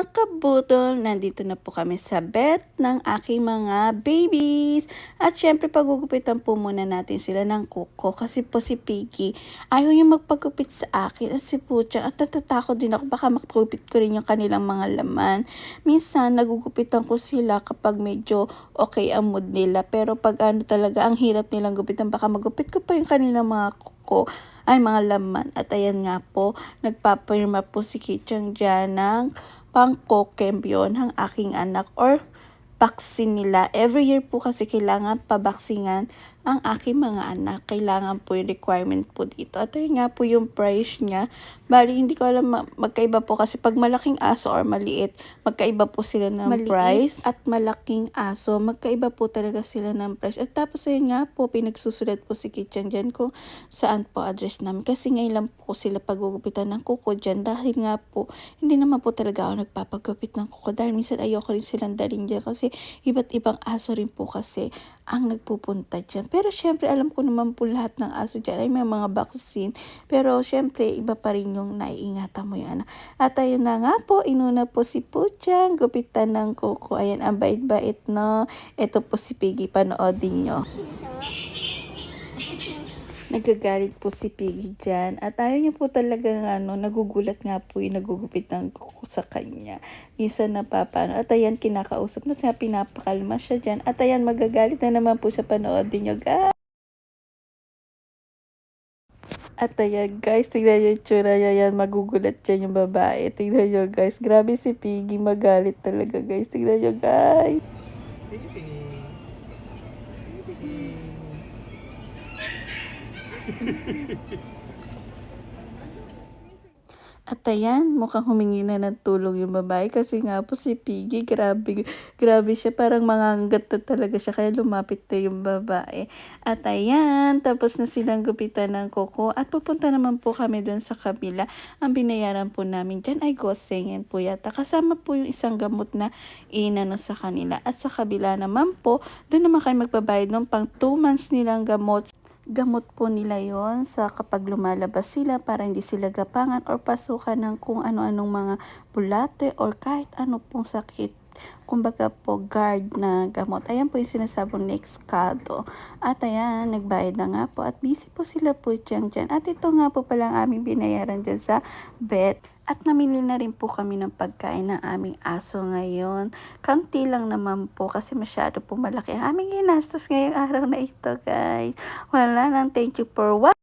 Mga kabudol, nandito na po kami sa vet ng aking mga babies. At syempre pagugupitan po muna natin sila ng kuko kasi po si Piggy ayaw niya magpagupit sa akin at si Pucha at natatakot din ako baka makagupit ko rin yung kanilang mga laman. Minsan nagugupitan ko sila kapag medyo okay ang mood nila pero pag ano talaga ang hirap nilang gupitan baka magupit ko pa yung kanilang mga kuko ay mga laman. At ayan nga po, nagpapirma po si Kichang dyan ng pang-kokembyon ang aking anak or vaccine nila. Every year po kasi kailangan pabaksingan ang aking mga anak. Kailangan po yung requirement po dito. At yun nga po yung price niya. Bali, hindi ko alam magkaiba po kasi pag malaking aso or maliit, magkaiba po sila ng price. At malaking aso, magkaiba po talaga sila ng price. At tapos ayun nga po, pinagsusulat po si Kitchen dyan kung saan po address namin. Kasi ngayon lang po sila pagugupitan ng kuko dyan. Dahil nga po, hindi naman po talaga ako nagpapagupit ng kuko. Dahil minsan ayoko rin silang dalhin dyan kasi iba't ibang aso rin po kasi ang nagpupunta dyan. Pero syempre alam ko naman po lahat ng aso dyan ay may mga vaccine. Pero syempre iba pa rin yung naiingatan mo yung anak. At ayun na nga po, inuna po si Puchang, gupitan ng kuko. Ayan, ang bait-bait no. Ito po si Piggy, panoodin nyo. Nagagalit po si Piggy dyan. At ayaw niya po talaga nagugulat nga po yung nagugupit ng kuko sa kanya. Minsan napapano. At ayan, kinakausap na siya, pinapakalma siya dyan. At ayan, magagalit na naman po siya, panoodin nyo guys. At ayan guys, tignan nyo yung tsura niya yan. Magugulat dyan yung babae. Tignan nyo guys. Grabe si Piggy, magalit talaga guys. Tignan nyo guys. At ayan, mukhang humingi na ng tulong yung babae kasi nga po si Piggy, grabe siya, parang mangangagat na talaga siya kaya lumapit na yung babae. At ayan, tapos na silang gupitan ng kuko at pupunta naman po kami dun sa kabila. Ang binayaran po namin dyan ay gosengin po yata. Kasama po yung isang gamot na inano sa kanila. At sa kabila naman po, dun naman kayo magbabayad ng pang 2 months nilang gamot. Gamot po nila yon sa kapag lumalabas sila para hindi sila gapangan or pasukan ng kung ano-anong mga bulate or kahit ano pong sakit. Kumbaga po guard na gamot. Ayan po yung sinasabong Nexcado. At ayan, nagbayad na nga po at busy po sila po dyan. At ito nga po pala ang aming binayaran dyan sa vet. At namili na rin po kami ng pagkain ng aming aso ngayon. Kaunti lang naman po kasi masyado po malaki ang aming ginastos ngayong araw na ito guys. Wala lang, thank you for watching.